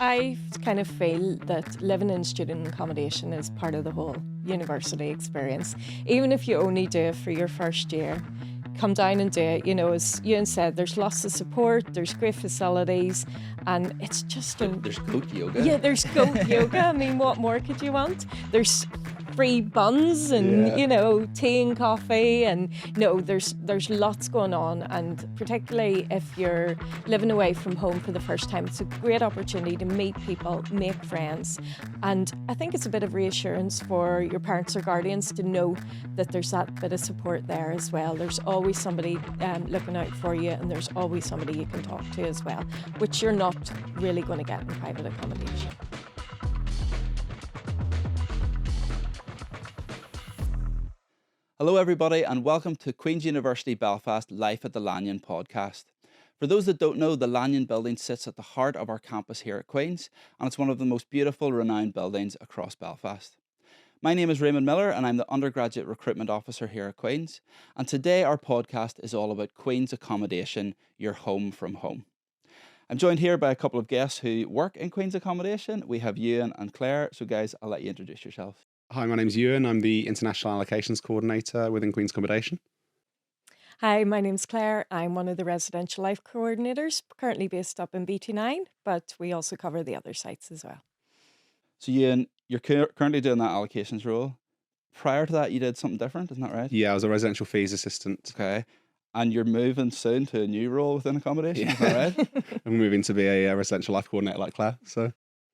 I kind of feel that living in student accommodation is part of the whole university experience. Even if you only do it for your first year, come down and do it. You know, as Ewan said, there's lots of support, there's great facilities, and it's just There's goat yoga. yeah, there's goat yoga. I mean, what more could you want? There's free buns and tea and coffee, and there's lots going on. And particularly if you're living away from home for the first time, it's a great opportunity to meet people, make friends, and I think it's a bit of reassurance for your parents or guardians to know that there's that bit of support there as well. There's always somebody looking out for you, and there's always somebody you can talk to as well, which you're not really going to get in private accommodation. Hello everybody and welcome to Queen's University Belfast Life at the Lanyon podcast. For those that don't know, the Lanyon building sits at the heart of our campus here at Queen's, and it's one of the most beautiful, renowned buildings across Belfast. My name is Raymond Miller and I'm the Undergraduate Recruitment Officer here at Queen's, and today our podcast is all about Queen's Accommodation, your home from home. I'm joined here by a couple of guests who work in Queen's Accommodation. We have Ewan and Claire, so guys, I'll let you introduce yourselves. Hi, my name's Ewan. I'm the International Allocations Coordinator within Queen's Accommodation. Hi, my name's Claire. I'm one of the Residential Life Coordinators, currently based up in BT9, but we also cover the other sites as well. So Ewan, you're currently doing that allocations role. Prior to that, you did something different, isn't that right? Yeah, I was a residential fees assistant. Okay. And you're moving soon to a new role within accommodation, is that right? I'm moving to be a residential life coordinator like Claire.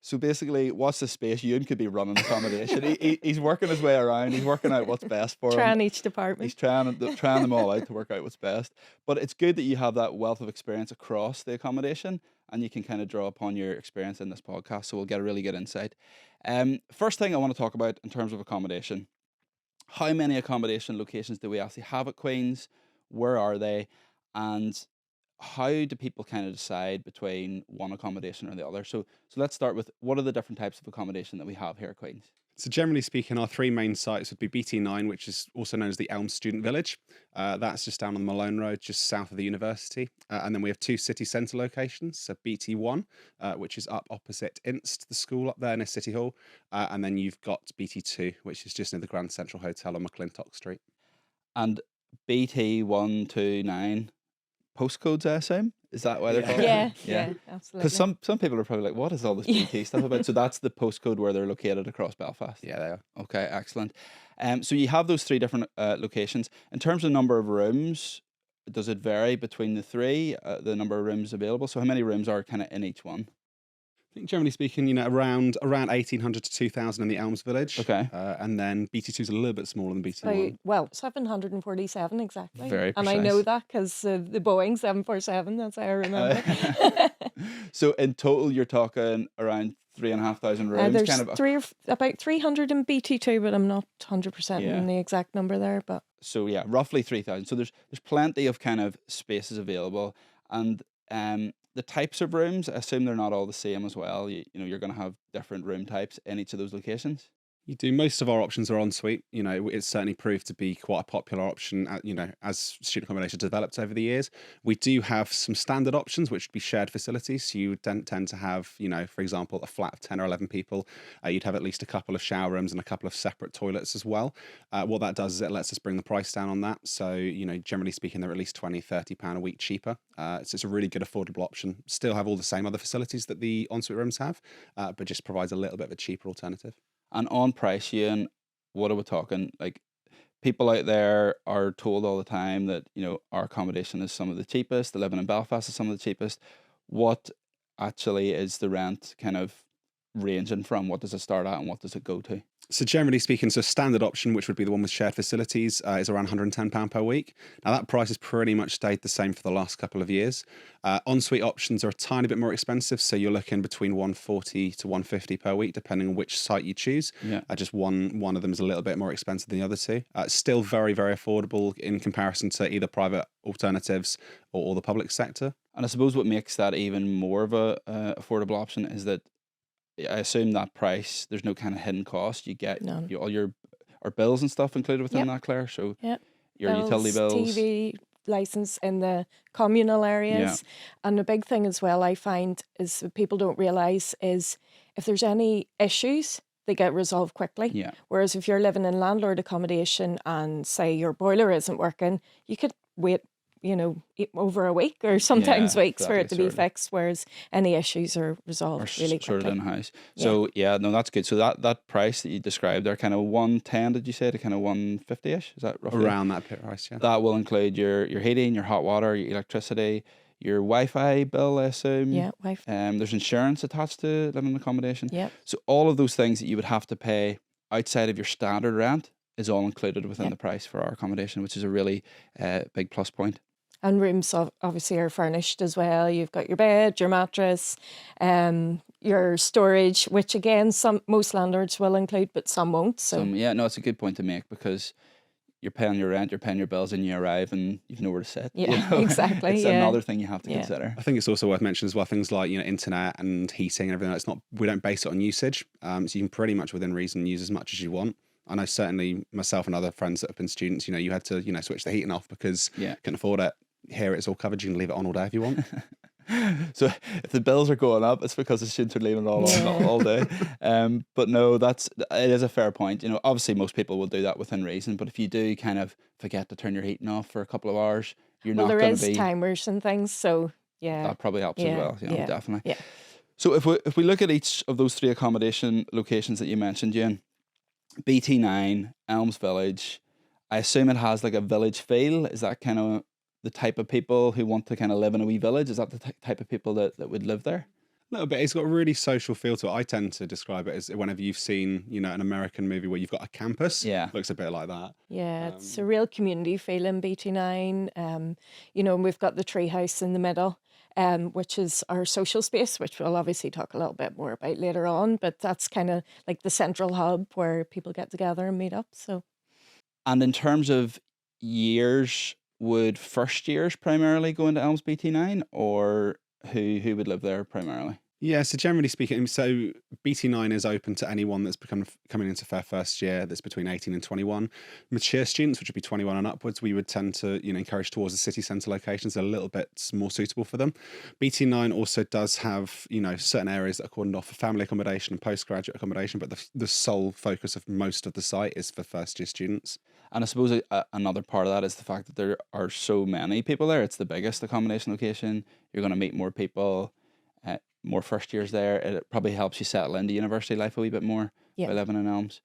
So basically, what's the space? Ewan could be running accommodation. He's working his way around. He's working out what's best for him. Trying each department. He's trying them all out to work out what's best. But it's good that you have that wealth of experience across the accommodation, and you can kind of draw upon your experience in this podcast. So we'll get a really good insight. First thing I want to talk about in terms of accommodation: how many accommodation locations do we actually have at Queen's? Where are they? And how do people kind of decide between one accommodation or the other? So let's start with, what are the different types of accommodation that we have here at Queen's? So generally speaking, our three main sites would be BT9, which is also known as the Elm Student Village. That's just down on the Malone Road, just south of the university. And then we have two city centre locations. So BT1, which is up opposite Inst, the school up there near City Hall. And then you've got BT2, which is just near the Grand Central Hotel on McClintock Street. And BT129 postcodes, I assume? Is that why they're called? Yeah, absolutely. Because some people are probably like, what is all this BT stuff about? So that's the postcode where they're located across Belfast. Yeah, they are. Okay, excellent. So you have those three different locations. In terms of number of rooms, does it vary between the three, the number of rooms available? So how many rooms are kind of in each one? I think generally speaking, around 1,800 to 2,000 in the Elms Village. Okay. And then BT2 is a little bit smaller than BT1. Well, 747 exactly. Very and I know precise. that because the Boeing 747, that's how I remember. So in total, you're talking around 3,500 rooms. There's kind of about 300 in BT2, but I'm not 100% Yeah. in the exact number there. But So yeah, roughly 3,000. So there's plenty of kind of spaces available, and the types of rooms, I assume they're not all the same as well. You're going to have different room types in each of those locations. You do. Most of our options are ensuite. It's certainly proved to be quite a popular option, as student accommodation developed over the years. We do have some standard options, which would be shared facilities. So you would tend to have, for example, a flat of 10 or 11 people. You'd have at least a couple of shower rooms and a couple of separate toilets as well. What that does is it lets us bring the price down on that. So, generally speaking, they're at least £20, £30 a week cheaper. So it's a really good affordable option. Still have all the same other facilities that the ensuite rooms have, but just provides a little bit of a cheaper alternative. And on price, Ian, what are we talking? Like, people out there are told all the time that, our accommodation is some of the cheapest, the living in Belfast is some of the cheapest. What actually is the rent kind of ranging from? What does it start at and what does it go to? So generally speaking, so standard option, which would be the one with shared facilities, is around £110 per week. Now that price has pretty much stayed the same for the last couple of years. Ensuite options are a tiny bit more expensive, so you're looking between £140 to £150 per week, depending on which site you choose. Yeah. Just one of them is a little bit more expensive than the other two. Still very, very affordable in comparison to either private alternatives or the public sector. And I suppose what makes that even more of a affordable option is that I assume that price, there's no kind of hidden cost. You get None. all your bills and stuff included within Yep. that, Claire. So Yep. your utility bills. TV, license in the communal areas. And the big thing as well, I find, is that people don't realise is if there's any issues, they get resolved quickly. Yeah. Whereas if you're living in landlord accommodation and say your boiler isn't working, you could wait, over a week or sometimes Yeah, weeks for it to exactly, be sorted. fixed, whereas any issues are Or resolved really sorted quickly. in house. So yeah, no, that's good. So that price that you described there, kind of 110, did you say, to kind of 150-ish? Is that roughly? Around that price, yeah. That will include your heating, your hot water, your electricity, your Wi-Fi bill, I assume. Yeah, wife. There's insurance attached to living in accommodation. Yeah. So all of those things that you would have to pay outside of your standard rent is all included within the price for our accommodation, which is a really big plus point. And rooms obviously are furnished as well. You've got your bed, your mattress, your storage, which again, most landlords will include, but some won't. So No, it's a good point to make, because you're paying your rent, you're paying your bills, and you arrive and you've nowhere to sit. Yeah, exactly, It's yeah. another thing you have to consider. I think it's also worth mentioning as well, things like, internet and heating and everything. It's not, we don't base it on usage. So you can pretty much within reason use as much as you want. I know certainly myself and other friends that have been students, you had to, switch the heating off because you couldn't afford it. Here it's all covered. You can leave it on all day if you want. So if the bills are going up, it's because the students are leaving it all on all day. But no, it is a fair point. Obviously most people will do that within reason, but if you do kind of forget to turn your heating off for a couple of hours, you're not going to be. There is timers and things, so yeah. That probably helps as well. Definitely. Yeah. So if we look at each of those 3 accommodation locations that you mentioned, Jane, BT9, Elms Village, I assume it has like a village feel. Is that kind of the type of people who want to kind of live in a wee village? Is that the type of people that would live there? A little bit. It's got a really social feel to it. I tend to describe it as whenever you've seen, an American movie where you've got a campus. Yeah. Looks a bit like that. Yeah, it's a real community feel in BT9. And we've got the tree house in the middle, which is our social space, which we'll obviously talk a little bit more about later on. But that's kind of like the central hub where people get together and meet up. So. And in terms of years, would first years primarily go into Elms BT9, or who would live there primarily? Yeah, so generally speaking, so BT9 is open to anyone that's coming into their first year that's between 18 and 21. Mature students, which would be 21 and upwards, we would tend to encourage towards the city centre locations, a little bit more suitable for them. BT9 also does have certain areas that are cordoned off for family accommodation and postgraduate accommodation, but the sole focus of most of the site is for first year students. And I suppose another part of that is the fact that there are so many people there. It's the biggest accommodation location. You're going to meet more people. More first years there. It probably helps you settle into university life a wee bit more by living in Elms.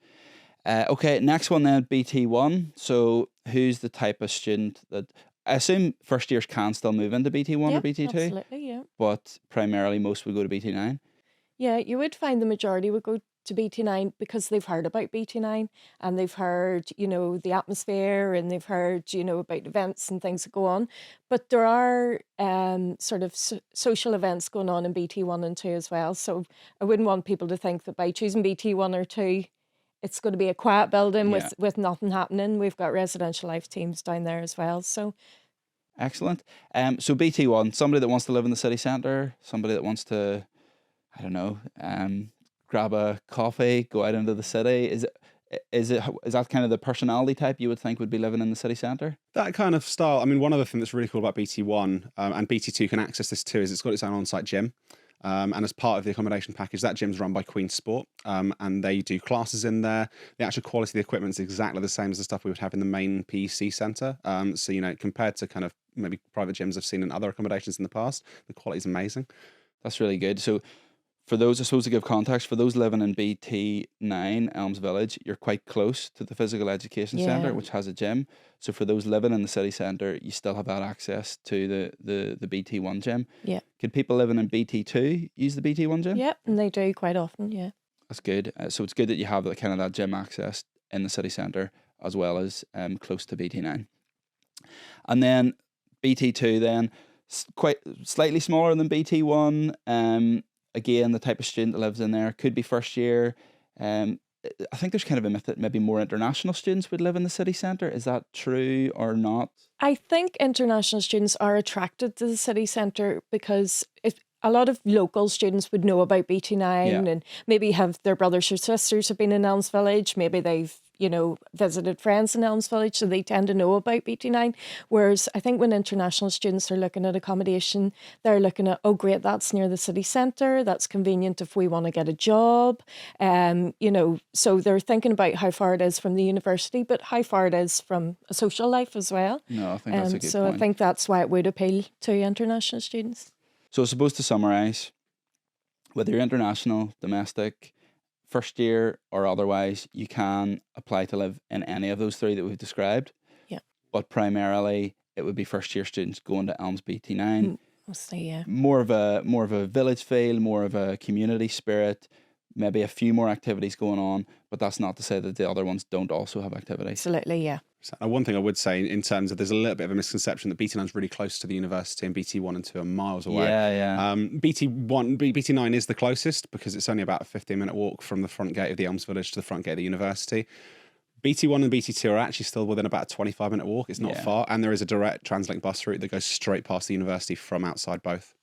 Okay, next one then, BT1. So who's the type of student that, I assume first years can still move into BT1 or BT2? Absolutely, yeah. But primarily most would go to BT9? Yeah, you would find the majority would go to BT9 because they've heard about BT9 and they've heard, the atmosphere, and they've heard, about events and things that go on. But there are sort of social events going on in BT1 and 2 as well. So I wouldn't want people to think that by choosing BT1 or 2, it's going to be a quiet building with nothing happening. We've got residential life teams down there as well. So excellent. So BT1, somebody that wants to live in the city centre, somebody that wants to, I don't know, grab a coffee, go out into the city. Is that kind of the personality type you would think would be living in the city centre? That kind of style. I mean, one other thing that's really cool about BT1 and BT2 can access this too is it's got its own on-site gym. And as part of the accommodation package, that gym's run by Queen's Sport, and they do classes in there. The actual quality of the equipment is exactly the same as the stuff we would have in the main PEC centre. So, compared to kind of maybe private gyms I've seen in other accommodations in the past, the quality is amazing. That's really good. So for those, I suppose, to give context, for those living in BT9, Elms Village, you're quite close to the Physical Education Centre, which has a gym. So for those living in the city centre, you still have that access to the BT1 gym. Yeah. Could people living in BT2 use the BT1 gym? Yeah, and they do quite often, yeah. That's good. So it's good that you have that gym access in the city centre as well as close to BT9. And then BT2 then, quite slightly smaller than BT1. Again, the type of student that lives in there could be first year. I think there's kind of a myth that maybe more international students would live in the city centre. Is that true or not? I think international students are attracted to the city centre because a lot of local students would know about BT9 Yeah. and maybe have their brothers or sisters have been in Elms Village. Maybe they've, visited friends in Elms Village, so they tend to know about BT9. Whereas I think when international students are looking at accommodation, they're looking at, oh, great, that's near the city centre. That's convenient if we want to get a job. So they're thinking about how far it is from the university, but how far it is from a social life as well. No, I think that's a good So point. I think that's why it would appeal to international students. So I suppose to summarise, whether you're international, domestic, first year or otherwise, you can apply to live in any of those three that we've described. Yeah. But primarily it would be first year students going to Elms BT9. Mostly, yeah. More of a village feel, more of a community spirit, maybe a few more activities going on, but that's not to say that the other ones don't also have activities. Absolutely, yeah. So, one thing I would say in terms of, there's a little bit of a misconception that BT9 is really close to the university and BT1 and 2 are miles away. Yeah. BT9 is the closest because it's only about a 15-minute walk from the front gate of the Elms Village to the front gate of the university. BT1 and BT2 are actually still within about a 25-minute walk. It's not far, and there is a direct Translink bus route that goes straight past the university from outside both.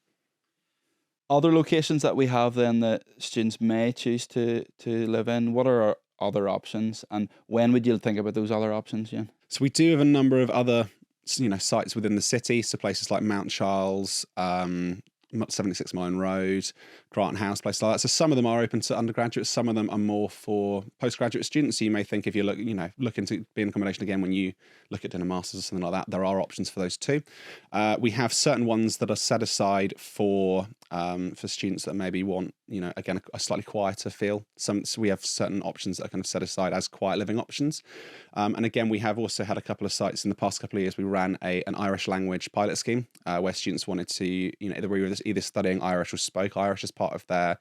Other locations that we have then that students may choose to live in, what are our other options, and when would you think about those other options, Jan? So we do have a number of other, sites within the city. So places like Mount Charles, 76 Mile Road, Granton House, places like that. So some of them are open to undergraduates. Some of them are more for postgraduate students. So you may think if you're looking to be in accommodation again when you look at doing a master's or something like that, there are options for those too. We have certain ones that are set aside for students that maybe want, again, a slightly quieter feel. So we have certain options that are kind of set aside as quiet living options. And again, we have also had a couple of sites in the past couple of years. We ran an Irish language pilot scheme where students wanted to, either studying Irish or spoke Irish as part of their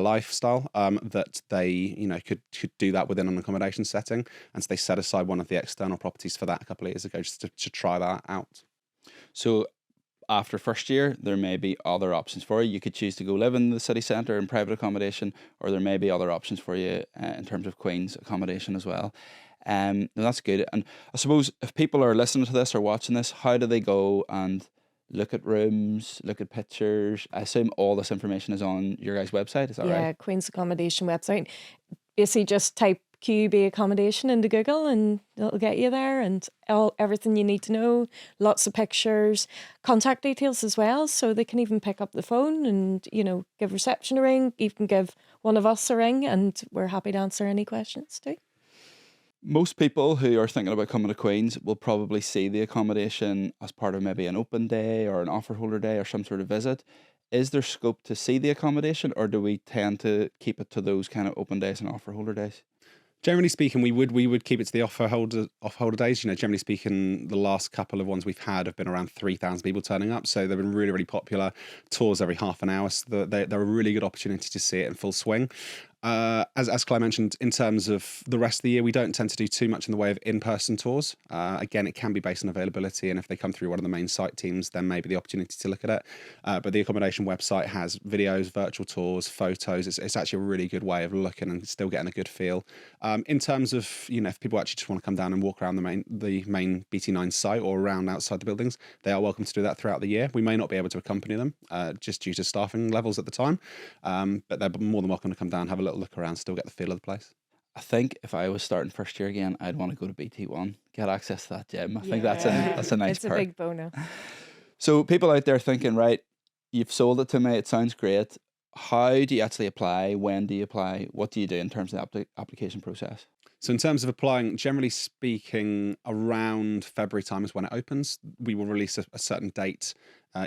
lifestyle. That they, could do that within an accommodation setting, and so they set aside one of the external properties for that a couple of years ago just to try that out. So after first year, there may be other options for you. You could choose to go live in the city centre in private accommodation, or there may be other options for you in terms of Queen's accommodation as well. Now that's good. And I suppose if people are listening to this or watching this, how do they go and look at rooms, look at pictures? I assume all this information is on your guys' website, is that right? Yeah, Queen's Accommodation website. Basically just type QUB accommodation into Google and it'll get you there, and everything you need to know, lots of pictures, contact details as well, so they can even pick up the phone and, give reception a ring, even give one of us a ring, and we're happy to answer any questions too. Most people who are thinking about coming to Queen's will probably see the accommodation as part of maybe an open day or an offer holder day or some sort of visit. Is there scope to see the accommodation, or do we tend to keep it to those kind of open days and offer holder days? Generally speaking, we would keep it to the off holder days. Generally speaking, the last couple of ones we've had have been around 3,000 people turning up. So they've been really, really popular. Tours every half an hour. So they're a really good opportunity to see it in full swing. As Claire mentioned, in terms of the rest of the year, we don't tend to do too much in the way of in-person tours. Again, it can be based on availability, and if they come through one of the main site teams, then maybe the opportunity to look at it. But the accommodation website has videos, virtual tours, photos. It's actually a really good way of looking and still getting a good feel. In terms of, if people actually just want to come down and walk around the main BT9 site or around outside the buildings, they are welcome to do that throughout the year. We may not be able to accompany them just due to staffing levels at the time, but they're more than welcome to come down, have a little look around, still get the feel of the place. I think if I was starting first year again, I'd want to go to BT1, get access to that gym. I think that's a nice It's perk. a big bonus. So people out there thinking, right, you've sold it to me, it sounds great. How do you actually apply? When do you apply? What do you do in terms of the application process? So in terms of applying, generally speaking, around February time is when it opens. We will release a certain date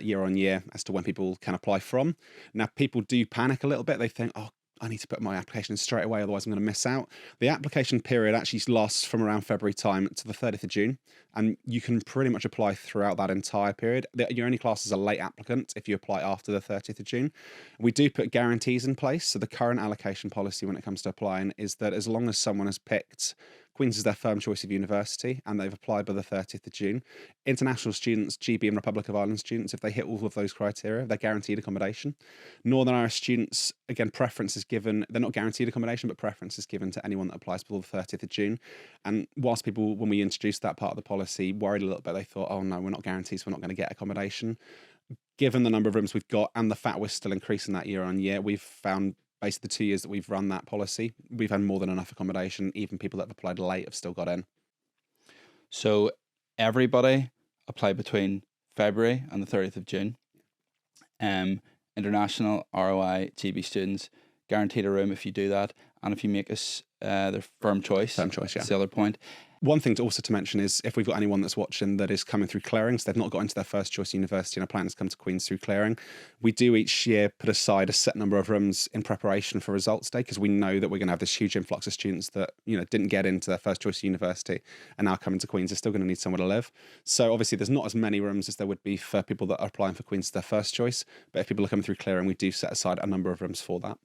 year on year as to when people can apply from. Now, people do panic a little bit. They think, oh, I need to put my application in straight away, otherwise I'm going to miss out. The application period actually lasts from around February time to the 30th of June, and you can pretty much apply throughout that entire period. You're only classed as a late applicant if you apply after the 30th of June. We do put guarantees in place, so the current allocation policy when it comes to applying is that as long as someone has picked Queen's as their firm choice of university and they've applied by the 30th of June. International students, GB and Republic of Ireland students, if they hit all of those criteria, they're guaranteed accommodation. Northern Irish students, again, preference is given, they're not guaranteed accommodation, but preference is given to anyone that applies before the 30th of June. And whilst people, when we introduced that part of the policy, worried a little bit, they thought, oh no, we're not guaranteed, so we're not going to get accommodation. given the number of rooms we've got and the fact we're still increasing that year on year, we've found basically the 2 years that we've run that policy, we've had more than enough accommodation. Even people that have applied late have still got in. So everybody apply between February and the 30th of June. International ROI GB students guaranteed a room if you do that, and if you make us their firm choice. Firm choice, yeah. That's the other point. One thing to mention is if we've got anyone that's watching that is coming through clearing, so they've not got into their first choice university and are planning to come to Queen's through clearing, we do each year put aside a set number of rooms in preparation for results day, because we know that we're going to have this huge influx of students that didn't get into their first choice university and now coming to Queen's are still going to need somewhere to live. So obviously there's not as many rooms as there would be for people that are applying for Queen's as their first choice, but if people are coming through clearing, we do set aside a number of rooms for that.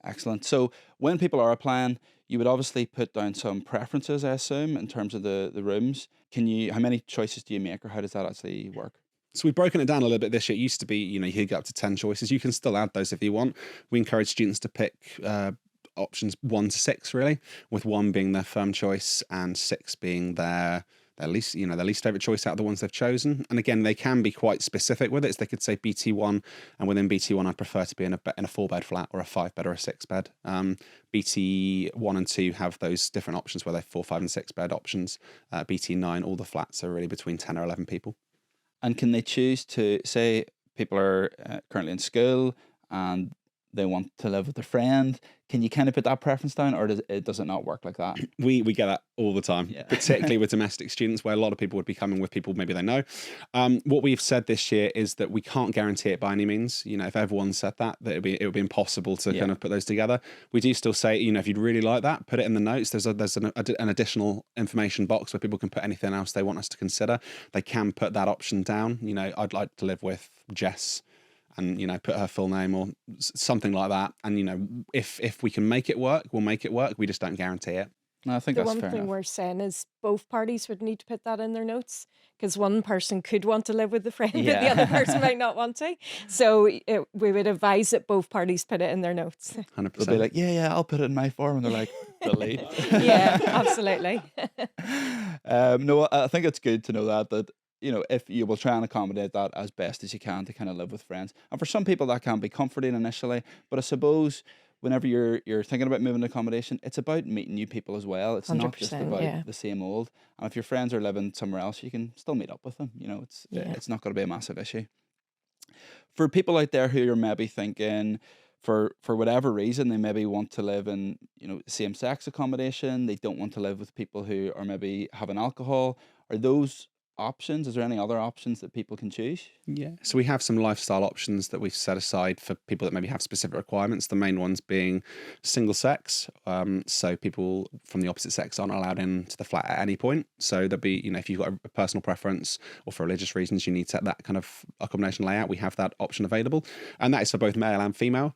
Excellent. So when people are applying, you would obviously put down some preferences, I assume, in terms of the rooms. How many choices do you make, or how does that actually work? So we've broken it down a little bit this year. It used to be, you could get up to 10 choices. You can still add those if you want. We encourage students to pick options 1 to 6, really, with 1 being their firm choice and 6 being their least favorite choice out of the ones they've chosen. And again, they can be quite specific with it. So they could say BT1, and within BT1, I'd prefer to be in a 4-bed flat or a 5-bed or a 6-bed. BT1 and 2 have those different options where they're 4, 5, and 6-bed options. BT9, all the flats are really between 10 or 11 people. And can they choose to, say people are currently in school and they want to live with a friend, can you kind of put that preference down, or does it not work like that? We get that all the time, particularly with domestic students, where a lot of people would be coming with people maybe they know. What we've said this year is that we can't guarantee it by any means. If everyone said that it would be impossible to kind of put those together. We do still say, if you'd really like that, put it in the notes. There's an additional information box where people can put anything else they want us to consider. They can put that option down. I'd like to live with Jess, and put her full name or something like that. And if we can make it work, we'll make it work. We just don't guarantee it. No, I think that's fair The one thing enough. we're saying is both parties would need to put that in their notes, because one person could want to live with a friend, but the other person might not want to. So we would advise that both parties put it in their notes. 100%. They'll be like, yeah, I'll put it in my form, and they're like, delete. Yeah, absolutely. No, I think it's good to know that if you will try and accommodate that as best as you can to kind of live with friends. And for some people that can be comforting initially, but I suppose whenever you're thinking about moving to accommodation, it's about meeting new people as well. It's not just 100%, about the same old. And if your friends are living somewhere else, you can still meet up with them. It's not going to be a massive issue. For people out there who are maybe thinking, for whatever reason, they maybe want to live in same-sex accommodation, they don't want to live with people who are maybe having alcohol, are those options? Is there any other options that people can choose? Yeah, so we have some lifestyle options that we've set aside for people that maybe have specific requirements. The main ones being single sex, so people from the opposite sex aren't allowed into the flat at any point. So there'll be, if you've got a personal preference or for religious reasons you need that kind of accommodation layout, we have that option available, and that is for both male and female.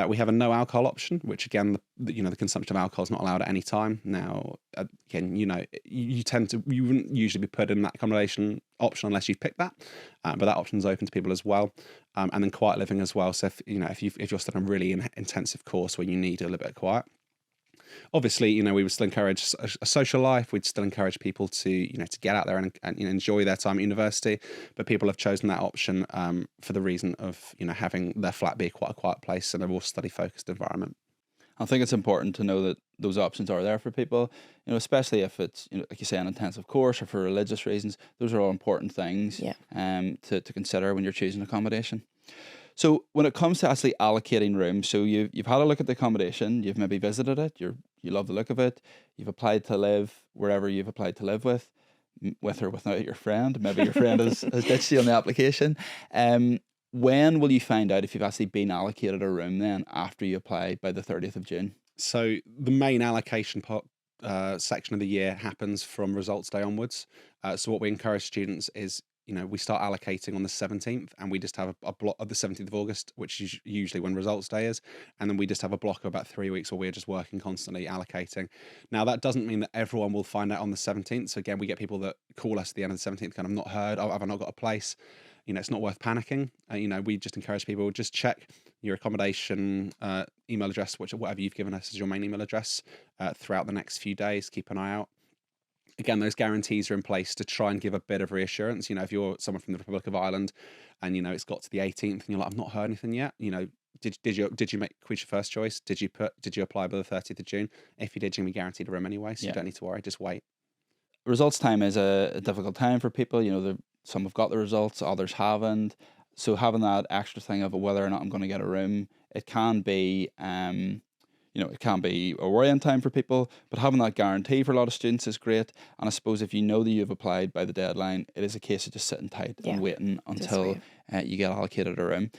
We have a no alcohol option, which again, the consumption of alcohol is not allowed at any time. Now, again, you wouldn't usually be put in that accommodation option unless you pick that, but that option is open to people as well. And then quiet living as well. So if you're still in a really intensive course where you need a little bit of quiet. Obviously, we would still encourage a social life. We'd still encourage people to get out there and enjoy their time at university. But people have chosen that option for the reason of having their flat be quite a quiet place and a more study focused environment. I think it's important to know that those options are there for people, especially if it's, like you say, an intensive course or for religious reasons. Those are all important things to consider when you're choosing accommodation. So when it comes to actually allocating rooms, so you've had a look at the accommodation, you've maybe visited it, you love the look of it, you've applied to live wherever you've applied to live with or without your friend. Maybe your friend has ditched you on the application. When will you find out if you've actually been allocated a room then after you apply by the 30th of June? So the main allocation section of the year happens from results day onwards. So what we encourage students is, we start allocating on the 17th, and we just have a block of the 17th of August, which is usually when results day is. And then we just have a block of about 3 weeks where we're just working constantly allocating. Now, that doesn't mean that everyone will find out on the 17th. So again, we get people that call us at the end of the 17th, kind of not heard, have I not got a place? It's not worth panicking. We just encourage people, just check your accommodation email address, whatever you've given us as your main email address throughout the next few days. Keep an eye out. again, those guarantees are in place to try and give a bit of reassurance. If you're someone from the Republic of Ireland and it's got to the 18th and you're like, I've not heard anything yet, did you make Queen's your first choice? Did you apply by the 30th of June? If you did, you're gonna be guaranteed a room anyway, so you don't need to worry, just wait. Results time is a difficult time for people. Some have got the results, others haven't. So having that extra thing of whether or not I'm going to get a room, it can be it can be a worrying time for people, but having that guarantee for a lot of students is great. And I suppose if you know that you've applied by the deadline, it is a case of just sitting tight and waiting until you get allocated a room.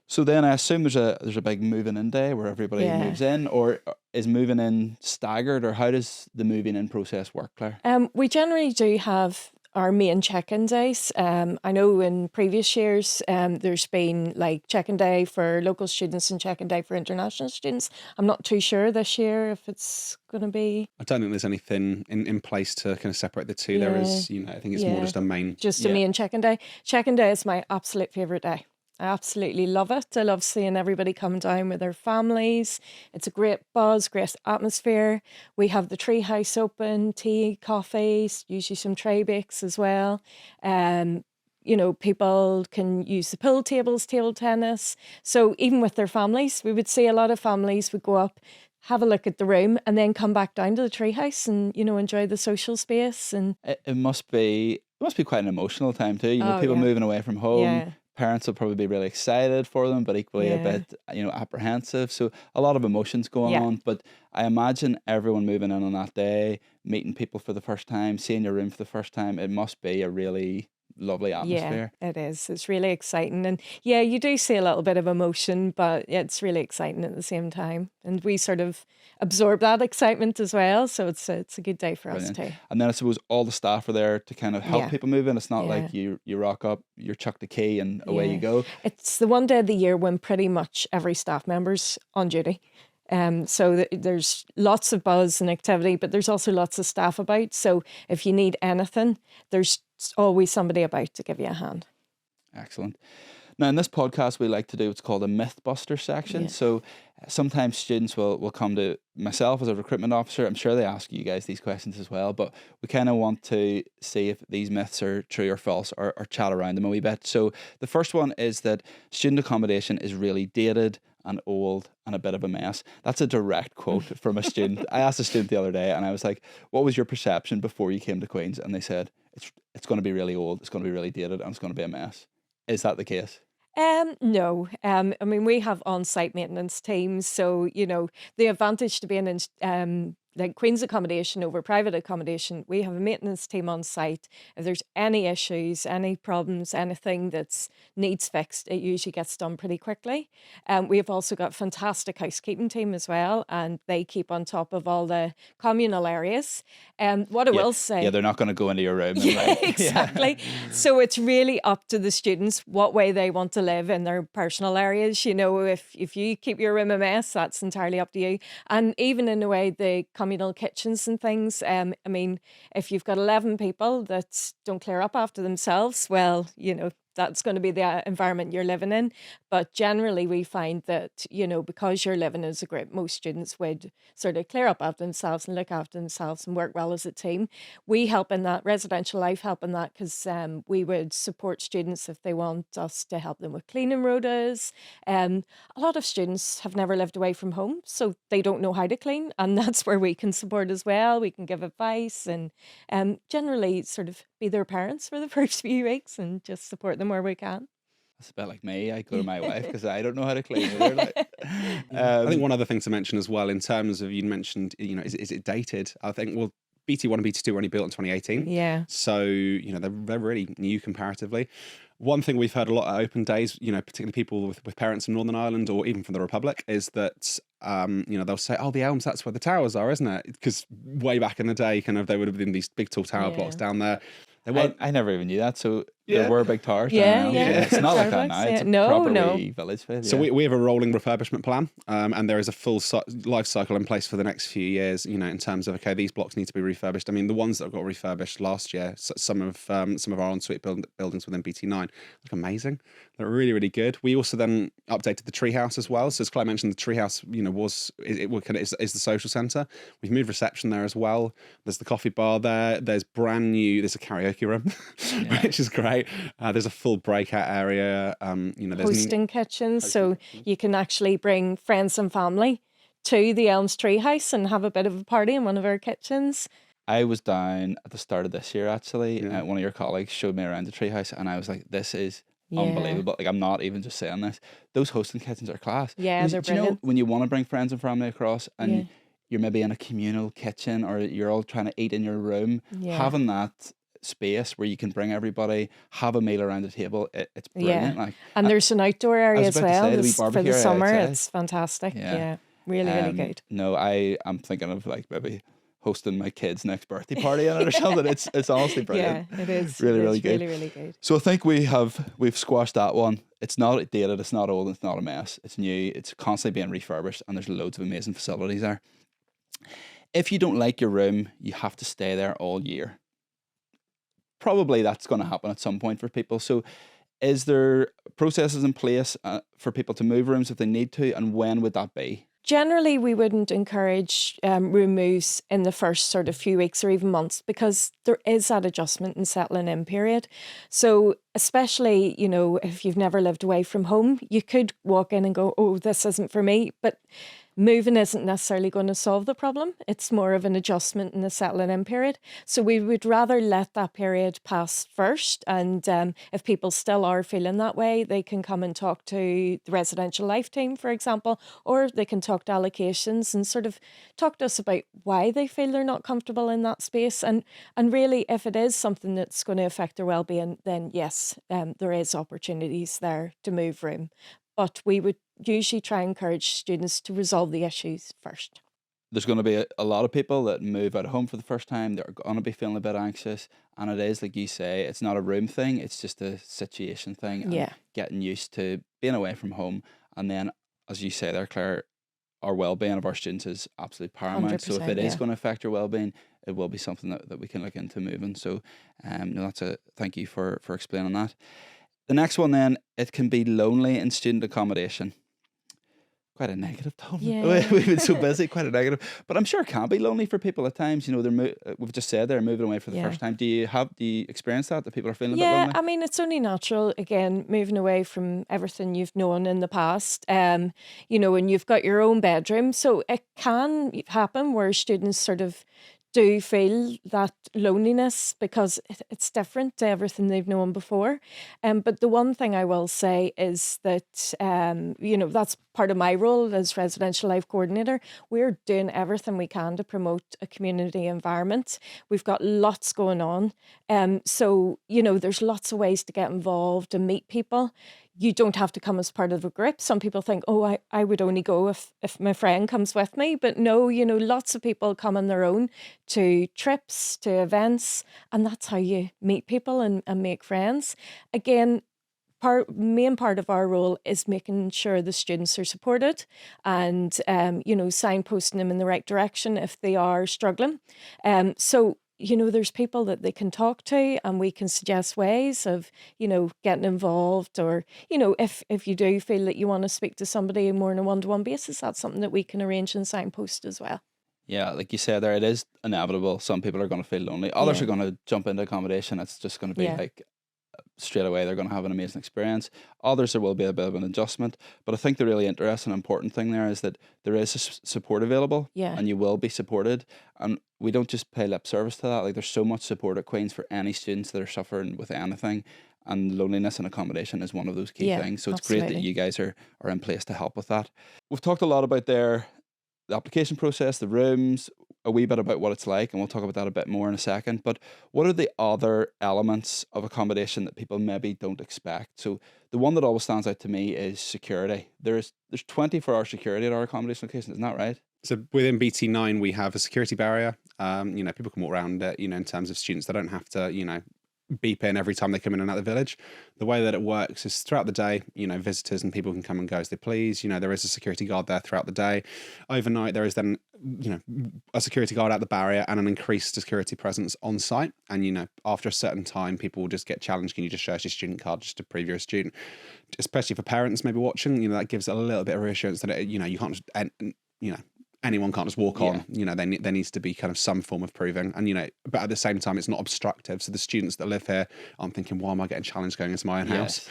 So then I assume there's a big moving in day where everybody moves in, or is moving in staggered, or how does the moving in process work, Claire? We generally do have our main check-in days. I know in previous years there's been like check-in day for local students and check-in day for international students. I'm not too sure this year if it's going to be. I don't think there's anything in place to kind of separate the two. There is, I think it's more just a main. Just a main check-in day. Check-in day is my absolute favourite day. I absolutely love it. I love seeing everybody come down with their families. It's a great buzz, great atmosphere. We have the tree house open, tea, coffees, usually some tray bakes as well. People can use the pool tables, table tennis. So even with their families, we would see a lot of families would go up, have a look at the room, and then come back down to the tree house and enjoy the social space. And it must be quite an emotional time too. People moving away from home. Yeah. Parents will probably be really excited for them, but equally a bit, apprehensive. So a lot of emotions going on. But I imagine everyone moving in on that day, meeting people for the first time, seeing your room for the first time, it must be a really lovely atmosphere. Yeah, it is. It's really exciting. And you do see a little bit of emotion, but it's really exciting at the same time. And we sort of absorb that excitement as well. So it's a good day for us too. And then I suppose all the staff are there to kind of help people move in. It's not like you rock up, you're chucked a key and away you go. It's the one day of the year when pretty much every staff member's on duty. So there's lots of buzz and activity, but there's also lots of staff about. So if you need anything, there's always somebody about to give you a hand. Excellent. Now, in this podcast, we like to do what's called a Mythbuster section. So sometimes students will come to myself as a recruitment officer. I'm sure they ask you guys these questions as well, but we kind of want to see if these myths are true or false, or chat around them a wee bit. So the first one is that student accommodation is really dated and old and a bit of a mess. That's a direct quote from a student. I asked a student the other day and I was like, what was your perception before you came to Queen's? And they said, it's going to be really old, it's going to be really dated, and it's going to be a mess. Is that the case? No. We have on-site maintenance teams, so the advantage to being in like Queen's accommodation over private accommodation, we have a maintenance team on site. If there's any issues, any problems, anything that needs fixed, it usually gets done pretty quickly. We have also got a fantastic housekeeping team as well, and they keep on top of all the communal areas. What I will say... Yeah, they're not going to go into your room. And exactly. So it's really up to the students what way they want to live in their personal areas. If you keep your room a mess, that's entirely up to you. And even in a way, the communal kitchens and things. If you've got 11 people that don't clear up after themselves, well, that's going to be the environment you're living in. But generally, we find that, because you're living as a group, most students would sort of clear up after themselves and look after themselves and work well as a team. We help in that, Residential Life help in that, because we would support students if they want us to help them with cleaning rotas. A lot of students have never lived away from home, so they don't know how to clean, and that's where we can support as well. We can give advice and generally sort of be their parents for the first few weeks and just support them where we can. That's a bit like me. I go to my wife because I don't know how to clean either. I think one other thing to mention as well, in terms of, you mentioned, is it dated? I think, well, BT1 and BT2 were only built in 2018. Yeah. So, they're really new comparatively. One thing we've heard a lot at open days, particularly people with parents from Northern Ireland or even from the Republic, is that, they'll say, oh, the Elms, that's where the towers are, isn't it? Because way back in the day, kind of, they would have been these big tall tower blocks down there. I never even knew that. So Yeah. There were big towers. Yeah, down yeah. there. It's not like that now. Starbucks, It's yeah. a No, proper no. wee village feel. So yeah. we have a rolling refurbishment plan, and there is a full life cycle in place for the next few years. You know, in terms of okay, these blocks need to be refurbished. I mean, the ones that got refurbished last year, some of our ensuite buildings within BT9 look amazing. They're really, really good. We also then updated the treehouse as well. So as Claire mentioned, the treehouse, you know, is the social centre. We've moved reception there as well. There's the coffee bar there. There's there's a karaoke room, which is great. There's a full breakout area. You know, there's Hosting kitchens, so you can actually bring friends and family to the Elms Treehouse and have a bit of a party in one of our kitchens. I was down at the start of this year actually. Yeah. One of your colleagues showed me around the treehouse, and I was like, "This is Yeah. unbelievable!" Like, I'm not even just saying this. Those hosting kitchens are class. Yeah, Because they're do you know brilliant. when you want to bring friends and family across, and Yeah. you're maybe in a communal kitchen, or you're all trying to eat in your room, Yeah. having that space where you can bring everybody, have a meal around the table, it's brilliant. Like, And there's an outdoor area was as about to well say, the wee for barbecue the area summer. outside. It's fantastic. Yeah. Yeah, really, really good. No, I'm thinking of like maybe hosting my kid's next birthday party in it or something. It's honestly brilliant. Yeah, it is. Really, It really is good. Really, really good. So I think we've squashed that one. It's not dated, it's not old, it's not a mess. It's new, it's constantly being refurbished, and there's loads of amazing facilities there. If you don't like your room, you have to stay there all year. Probably that's going to happen at some point for people. So is there processes in place for people to move rooms if they need to, and when would that be? Generally, we wouldn't encourage room moves in the first sort of few weeks or even months, because there is that adjustment and settling in period. So especially, you know, if you've never lived away from home, you could walk in and go, "Oh, this isn't for me." But moving isn't necessarily going to solve the problem. It's more of an adjustment in the settling in period. So we would rather let that period pass first. And if people still are feeling that way, they can come and talk to the residential life team, for example, or they can talk to allocations and sort of talk to us about why they feel they're not comfortable in that space. And really, if it is something that's going to affect their well-being, then yes, there is opportunities there to move room. But we would usually try and encourage students to resolve the issues first. There's going to be a lot of people that move out of home for the first time. They're going to be feeling a bit anxious. And it is, like you say, it's not a room thing. It's just a situation thing. And Yeah. getting used to being away from home. And then, as you say there, Claire, our well-being of our students is absolutely paramount. So if 100%, it is yeah. going to affect your well-being, it will be something that we can look into moving. So no, thank you for explaining that. The next one then, it can be lonely in student accommodation. Quite a negative tone. Yeah. We've been so busy, quite a negative. But I'm sure it can be lonely for people at times. You know, we've just said they're moving away for the Yeah. first time. Do you experience that people are feeling a bit Yeah, lonely? I mean, it's only natural, again, moving away from everything you've known in the past, you know, and you've got your own bedroom. So it can happen where students sort of do feel that loneliness because it's different to everything they've known before. But the one thing I will say is that, you know, that's part of my role as residential life coordinator. We're doing everything we can to promote a community environment. We've got lots going on. So, you know, there's lots of ways to get involved and meet people. You don't have to come as part of a group. Some people think, oh, I would only go if my friend comes with me. But no, you know, lots of people come on their own to trips, to events, and that's how you meet people and make friends. Again, main part of our role is making sure the students are supported and, you know, signposting them in the right direction if they are struggling. So, you know, there's people that they can talk to and we can suggest ways of, you know, getting involved, or, you know, if you do feel that you want to speak to somebody more on a one-to-one basis, that's something that we can arrange and signpost as well. Yeah, like you said there, it is inevitable. Some people are going to feel lonely. Others Yeah. are going to jump into accommodation. It's just going to be Yeah. like straight away they're going to have an amazing experience. Others, there will be a bit of an adjustment. But I think the really interesting, important thing there is that there is support available, Yeah. and you will be supported. And we don't just pay lip service to that. Like, there's so much support at Queen's for any students that are suffering with anything. And loneliness and accommodation is one of those key Yeah, things. So it's great that absolutely. you guys are in place to help with that. We've talked a lot about the application process, the rooms, a wee bit about what it's like, and we'll talk about that a bit more in a second. But what are the other elements of accommodation that people maybe don't expect? So the one that always stands out to me is security. There's 24-hour security at our accommodation location, isn't that right? So within BT9, we have a security barrier. You know, people can walk around it, you know, in terms of students. They don't have to, you know, beep in every time they come in and out of the village. The way that it works is throughout the day, visitors and people can come and go as they please. There is a security guard there throughout the day. Overnight, there is then, a security guard at the barrier and an increased security presence on site. And, after a certain time, people will just get challenged. Can you just show us your student card just to prove you're a student? Especially for parents maybe watching, that gives a little bit of reassurance that, you can't just, anyone can't just walk on. There needs to be kind of some form of proving, and but at the same time, it's not obstructive. So the students that live here aren't thinking, "Why am I getting challenged going into my own house?"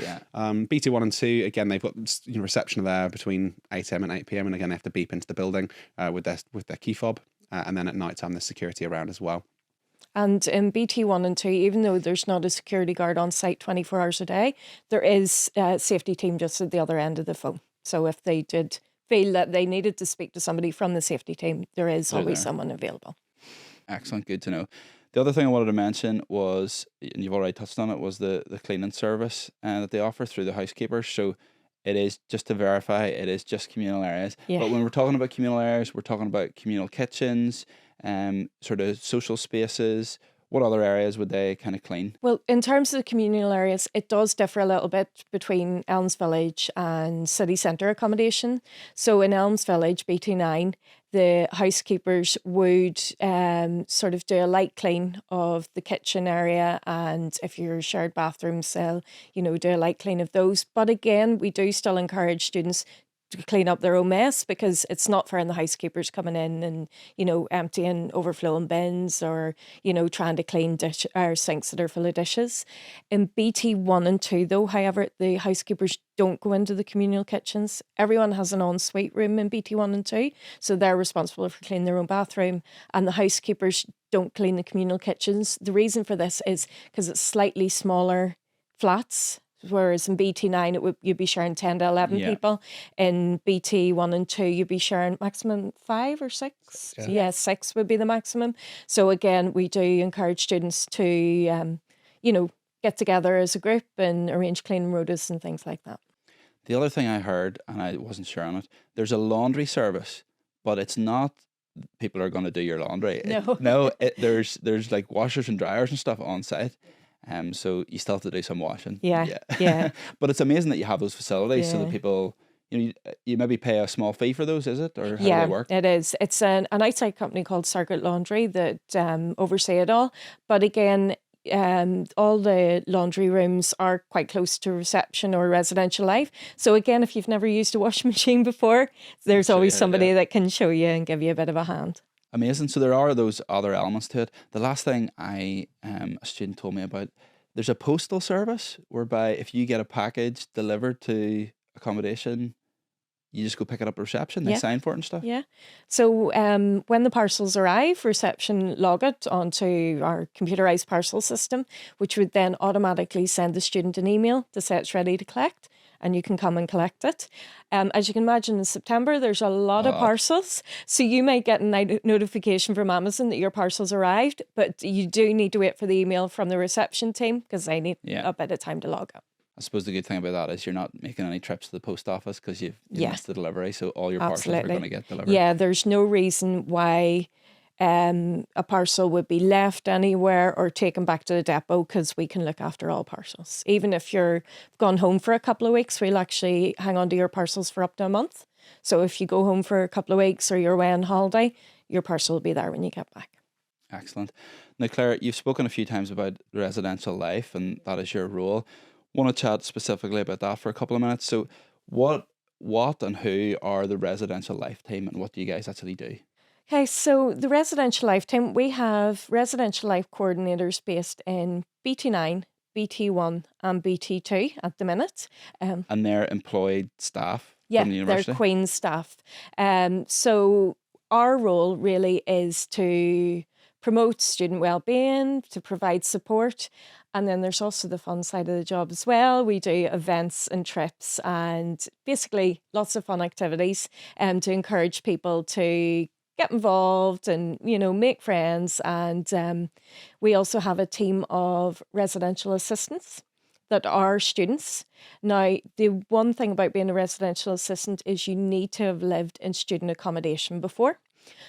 BT 1 and 2, again, they've got reception there between 8 a.m. and 8 p.m. and again, they have to beep into the building with their key fob, and then at night time, there's security around as well. And in BT 1 and 2, even though there's not a security guard on site 24 hours a day, there is a safety team just at the other end of the phone. So if they did feel that they needed to speak to somebody from the safety team, there is always someone available. Excellent, good to know. The other thing I wanted to mention was, and you've already touched on it, was the cleaning service that they offer through the housekeepers. So it is, just to verify, it is just communal areas. Yeah. But when we're talking about communal areas, we're talking about communal kitchens, sort of social spaces. What other areas would they kind of clean? Well, in terms of the communal areas, it does differ a little bit between Elms Village and city centre accommodation. So in Elms Village, BT9, the housekeepers would sort of do a light clean of the kitchen area, and if you're shared bathrooms, they'll, do a light clean of those. But again, we do still encourage students to clean up their own mess, because it's not fair on the housekeepers coming in and, emptying overflowing bins or, trying to clean sinks that are full of dishes. In BT 1 and 2, though, however, the housekeepers don't go into the communal kitchens. Everyone has an ensuite room in BT 1 and 2, so they're responsible for cleaning their own bathroom, and the housekeepers don't clean the communal kitchens. The reason for this is because it's slightly smaller flats. Whereas in BT9, you'd be sharing 10 to 11 people. In BT 1 and 2, you'd be sharing maximum 5 or 6. Yeah, 6 would be the maximum. So again, we do encourage students to, get together as a group and arrange cleaning rotas and things like that. The other thing I heard, and I wasn't sure on it, there's a laundry service, but it's not people are going to do your laundry. No. There's like washers and dryers and stuff on site. So you still have to do some washing. Yeah. But it's amazing that you have those facilities so that people, you maybe pay a small fee for those, is it? Or how do they work? It is. It's an outside company called Circuit Laundry that oversee it all. But again, all the laundry rooms are quite close to reception or residential life. So again, if you've never used a washing machine before, there's always somebody that can show you and give you a bit of a hand. Amazing. So there are those other elements to it. The last thing a student told me about, there's a postal service whereby if you get a package delivered to accommodation, you just go pick it up at reception. They sign for it and stuff. Yeah. So when the parcels arrive, reception log it onto our computerized parcel system, which would then automatically send the student an email to say it's ready to collect, and you can come and collect it. As you can imagine, in September, there's a lot of parcels. So you might get a notification from Amazon that your parcel's arrived, but you do need to wait for the email from the reception team, because they need a bit of time to log it. I suppose the good thing about that is you're not making any trips to the post office because you've missed the delivery. So all your parcels are going to get delivered. Yeah, there's no reason why a parcel would be left anywhere or taken back to the depot, because we can look after all parcels. Even if you're gone home for a couple of weeks, we'll actually hang on to your parcels for up to a month. So if you go home for a couple of weeks or you're away on holiday, your parcel will be there when you get back. Excellent. Now, Claire, you've spoken a few times about residential life, and that is your role. Want to chat specifically about that for a couple of minutes. So what and who are the residential life team, and what do you guys actually do? Okay, so the residential life team, we have residential life coordinators based in BT9, BT1 and BT2 at the minute. And they're employed staff from the university? They're Queen's staff. So our role really is to promote student wellbeing, to provide support. And then there's also the fun side of the job as well. We do events and trips and basically lots of fun activities to encourage people to get involved and, make friends. And we also have a team of residential assistants that are students. Now, the one thing about being a residential assistant is you need to have lived in student accommodation before.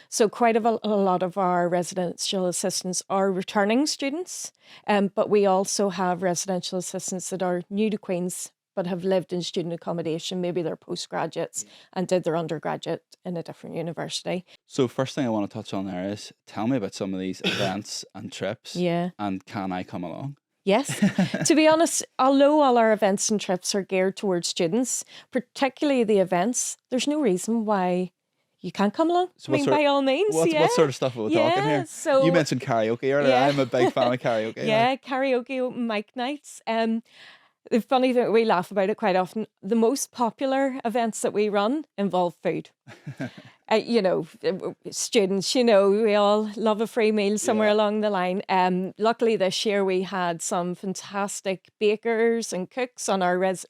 So quite a lot of our residential assistants are returning students, but we also have residential assistants that are new to Queen's but have lived in student accommodation. Maybe they're postgraduates and did their undergraduate in a different university. So first thing I want to touch on there is tell me about some of these events and trips. Yeah. And can I come along? Yes. To be honest, although all our events and trips are geared towards students, particularly the events, there's no reason why you can't come along. So I mean, by all means, what yeah. sort of stuff are we talking here? So you mentioned karaoke earlier. Yeah. I'm a big fan of karaoke. Yeah, karaoke open mic nights. The funny thing, we laugh about it quite often. The most popular events that we run involve food. You know, students, you know, we all love a free meal somewhere Yeah. along the line. Luckily this year we had some fantastic bakers and cooks on our as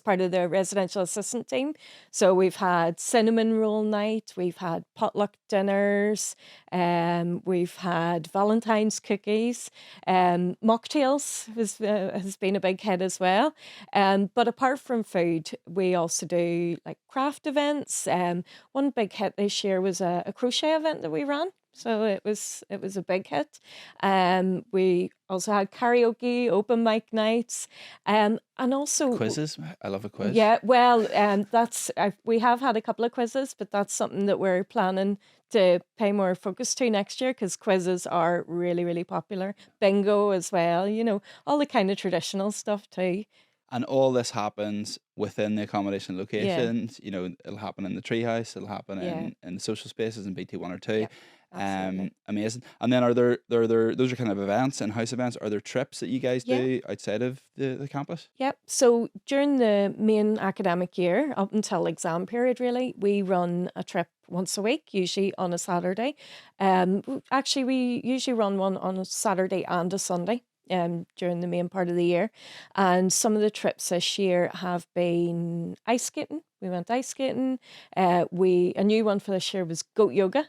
part of the residential assistant team. So we've had cinnamon roll night, we've had potluck dinners, we've had Valentine's cookies, mocktails has been a big hit as well. But apart from food, we also do like craft events. One big hit this year was a crochet event that we ran. So it was a big hit. We also had karaoke, open mic nights, and also Quizzes. I love a quiz. Yeah, well, we have had a couple of quizzes, but that's something that we're planning to pay more focus to next year because quizzes are really, really popular. Bingo as well, you know, all the kind of traditional stuff too. And all this happens within the accommodation locations. You know, it'll happen in the treehouse. It'll happen in the social spaces in BT1 or 2. Yeah, absolutely. Amazing. And then are there those are kind of events and house events. Are there trips that you guys do outside of the campus? Yep. So during the main academic year, up until exam period, really, we run a trip once a week, usually on a Saturday. Actually, we usually run one on a Saturday and a Sunday. During the main part of the year. And some of the trips this year have been ice skating. We went ice skating. A new one for this year was goat yoga.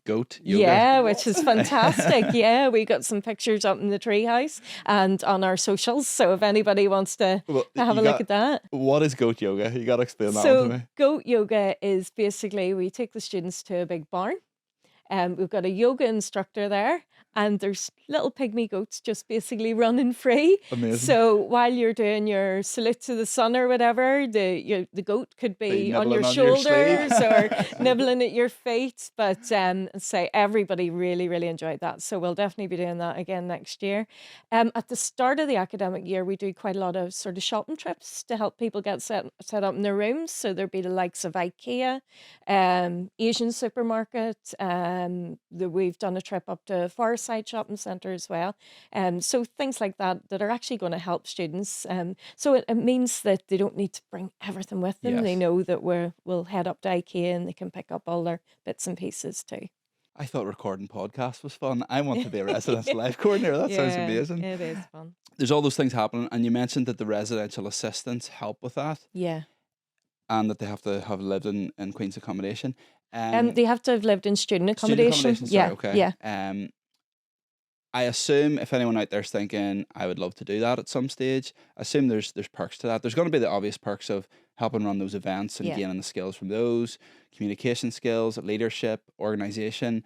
Goat yoga. Yeah, which is fantastic. Yeah, we got some pictures up in the treehouse and on our socials. So if anybody wants to have a look at that. What is goat yoga? You got to explain that one to me. Goat yoga is basically we take the students to a big barn. We've got a yoga instructor there, and there's little pygmy goats just basically running free. Amazing. So while you're doing your salute to the sun or whatever, the goat could be on your shoulders or nibbling at your feet. But say everybody really, really enjoyed that. So we'll definitely be doing that again next year. At the start of the academic year, we do quite a lot of sort of shopping trips to help people get set up in their rooms. So there'd be the likes of IKEA, Asian supermarket. We've done a trip up to Fireside Shopping Centre as well. So things like that are actually going to help students. So it means that they don't need to bring everything with them. Yes. They know that we'll head up to IKEA and they can pick up all their bits and pieces too. I thought recording podcasts was fun. I want to be a residential life coordinator. That sounds amazing. It is fun. There's all those things happening, and you mentioned that the residential assistants help with that. Yeah. And that they have to have lived in Queen's accommodation. They have to have lived in student accommodation. Sorry, okay. Yeah. I assume if anyone out there's thinking, I would love to do that at some stage, I assume there's perks to that. There's going to be the obvious perks of helping run those events and gaining the skills from those, communication skills, leadership, organisation.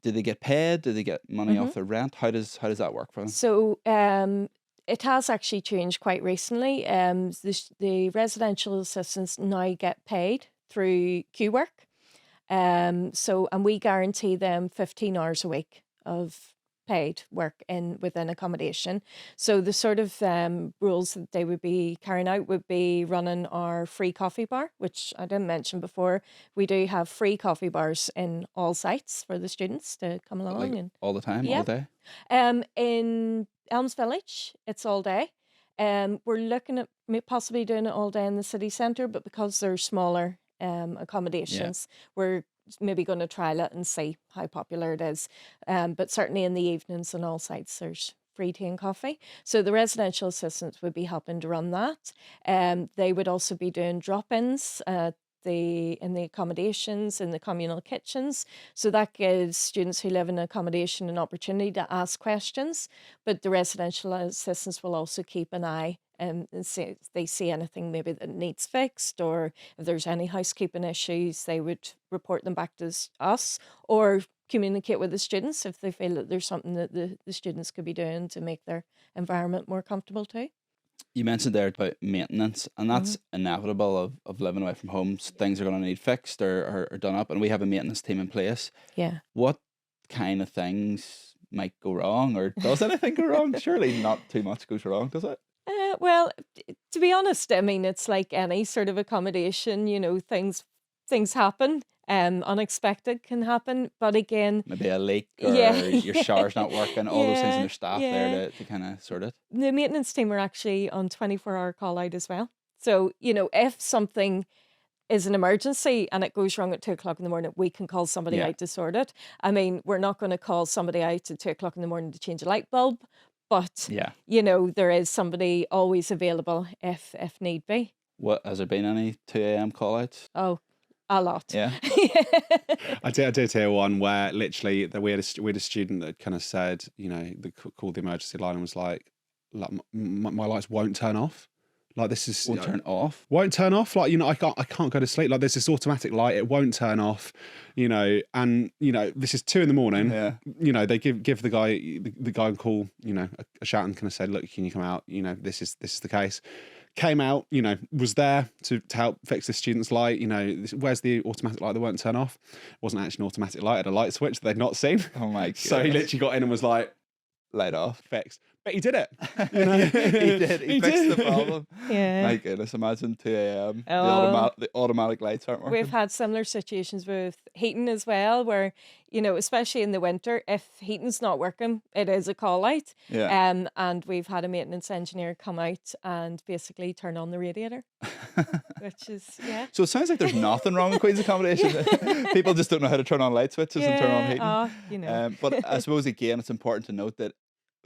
Do they get paid? Do they get money off their rent? How does that work for them? So it has actually changed quite recently. The residential assistants now get paid through QWork. And we guarantee them 15 hours a week of paid work within accommodation. So the sort of rules that they would be carrying out would be running our free coffee bar, which I didn't mention before. We do have free coffee bars in all sites for the students to come along and all the time, all day. In Elms Village, it's all day. We're looking at possibly doing it all day in the city centre, but because they're smaller accommodations, we're maybe going to trial it and see how popular it is. But certainly in the evenings on all sites, there's free tea and coffee. So the residential assistants would be helping to run that. They would also be doing drop-ins in the accommodations, in the communal kitchens. So that gives students who live in accommodation an opportunity to ask questions, but the residential assistants will also keep an eye and say if they see anything maybe that needs fixed, or if there's any housekeeping issues, they would report them back to us, or communicate with the students if they feel that there's something that the students could be doing to make their environment more comfortable too. You mentioned there about maintenance, and that's inevitable of living away from home. Things are going to need fixed or done up, and we have a maintenance team in place. Yeah. What kind of things might go wrong, or does anything go wrong? Surely not too much goes wrong, does it? Well, to be honest, I mean, it's like any sort of accommodation, things happen. Unexpected can happen, but again, Maybe a leak, or yeah, your shower's not working, all those things, and there's staff yeah. there to kind of sort it. The maintenance team are actually on 24-hour call out as well. So, if something is an emergency and it goes wrong at 2 o'clock in the morning, we can call somebody Yeah. out to sort it. I mean, we're not going to call somebody out at 2 o'clock in the morning to change a light bulb, but Yeah. there is somebody always available if need be. What, has there been any 2 a.m. call outs? Oh, a lot. Yeah. I did hear one where literally we had a student that kind of said, called the emergency line and was like my lights won't turn off. Like, this is Won't turn off. Won't turn off. Like, I can't go to sleep. Like, there's this automatic light, it won't turn off. And this is 2 a.m. Yeah. They give the guy a call, a shout, and kind of said, look, can you come out? This is the case. Came out, was there to help fix the student's light. Where's the automatic light that won't turn off? It wasn't actually an automatic light, it had a light switch that they'd not seen. Oh my God. So he literally got in and was like, light off. fixed. But he did it. He did. He fixed the problem. Yeah. My goodness, imagine 2 a.m. Oh. The automatic lights aren't working. We've had similar situations with heating as well, where, especially in the winter, if heating's not working, it is a call out. Yeah. And we've had a maintenance engineer come out and basically turn on the radiator, which is, yeah. So it sounds like there's nothing wrong with Queen's accommodation. People just don't know how to turn on light switches and turn on heating. But I suppose, again, it's important to note that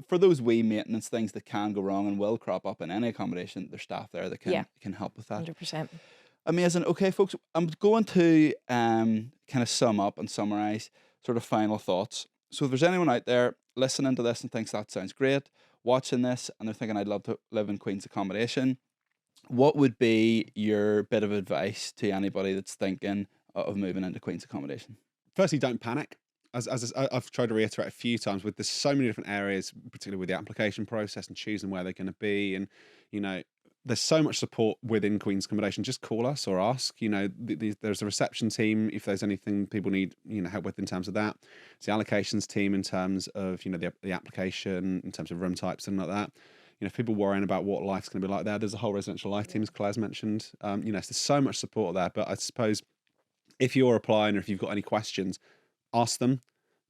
for those wee maintenance things that can go wrong and will crop up in any accommodation, there's staff there that can help with that. 100%. Amazing. Okay, folks, I'm going to kind of sum up and summarize sort of final thoughts. So if there's anyone out there listening to this and thinks that sounds great, watching this, and they're thinking, I'd love to live in Queen's accommodation, what would be your bit of advice to anybody that's thinking of moving into Queen's accommodation? Firstly, don't panic. As I've tried to reiterate a few times, with there's so many different areas, particularly with the application process and choosing where they're going to be, and there's so much support within Queen's accommodation. Just call us or ask. There's a reception team if there's anything people need help with in terms of that. It's the allocations team in terms of the application, in terms of room types and like that. If people worrying about what life's going to be like there's a whole residential life team, as Claire's mentioned. So there's so much support there. But I suppose if you're applying or if you've got any questions, ask them,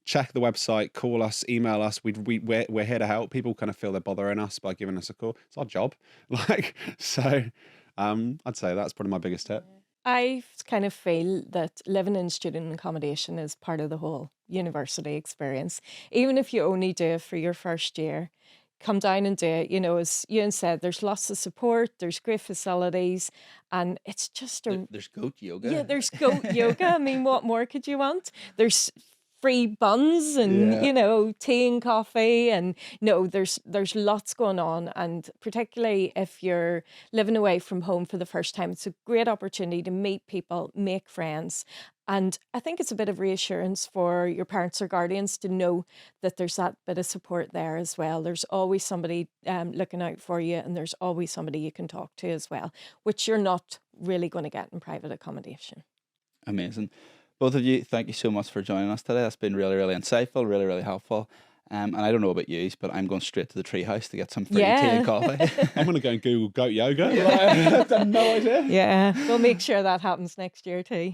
check the website, call us, email us. We're here to help. People kind of feel they're bothering us by giving us a call. It's our job. I'd say that's probably my biggest tip. I kind of feel that living in student accommodation is part of the whole university experience. Even if you only do it for your first year, come down and do it. As Ewan said, there's lots of support, there's great facilities, and it's just There's goat yoga. Yeah, there's goat yoga. I mean, what more could you want? There's free buns and tea and coffee, and there's lots going on. And particularly if you're living away from home for the first time, it's a great opportunity to meet people, make friends. And I think it's a bit of reassurance for your parents or guardians to know that there's that bit of support there as well. There's always somebody looking out for you, and there's always somebody you can talk to as well, which you're not really going to get in private accommodation. Amazing. Both of you, thank you so much for joining us today. That's been really, really insightful, really, really helpful. And I don't know about you, but I'm going straight to the treehouse to get some free tea and coffee. I'm going to go and Google goat yoga. I have no idea. Yeah, we'll make sure that happens next year too.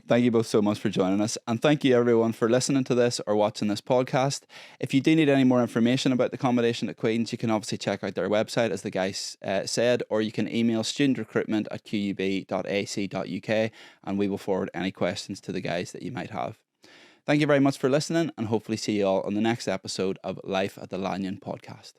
Thank you both so much for joining us. And thank you everyone for listening to this or watching this podcast. If you do need any more information about the accommodation at Queen's, you can obviously check out their website, as the guys said, or you can email studentrecruitment@qub.ac.uk and we will forward any questions to the guys that you might have. Thank you very much for listening, and hopefully see you all on the next episode of Life at the Lanyon podcast.